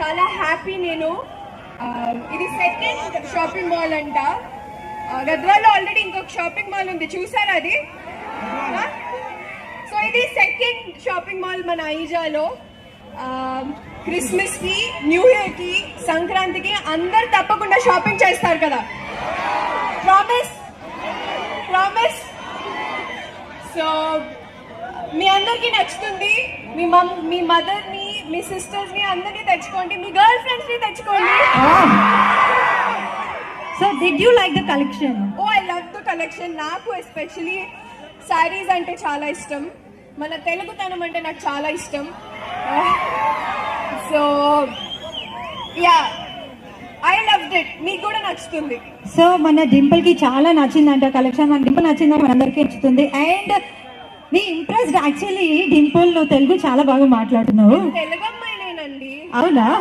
చాలా హ్యాపీ నేను. ఇది సెకండ్ షాపింగ్ మాల్ అంట. గద్వాల్లో ఆల్రెడీ ఇంకొక షాపింగ్ మాల్ ఉంది, చూసారా అది? సో ఇది సెకండ్ షాపింగ్ మాల్ మన ఐజాలో. క్రిస్మస్ కి, న్యూ ఇయర్ కి, సంక్రాంతికి అందరు తప్పకుండా షాపింగ్ చేస్తారు కదా. Promise promise. సో మీ అందరికి నచ్చుతుంది. మీ మదర్ ని, మీ సిస్టర్స్ ని అందరినీ తెచ్చుకోండి, మీ గర్ల్ ఫ్రెండ్స్ ని తెచ్చుకోండి. So did you like the collection? Oh I love the collection. నాకు ఎస్పెషలీ శారీస్ అంటే చాలా ఇష్టం. మన తెలుగుతనం అంటే నాకు చాలా ఇష్టం. So yeah, I loved it. మీకు కూడా నచ్చుతుంది. సో మన డింపుల్ కి చాలా నచ్చిందంట కలెక్షన్. మన డింపుల్ నచ్చిందని మనందరికీ నచ్చుతుంది. And me impressed actually Dimple, నువ్వు తెలుగు చాలా బాగా మాట్లాడుతున్నావు. తెలుగు అమ్మాయినేనండి. అవునా?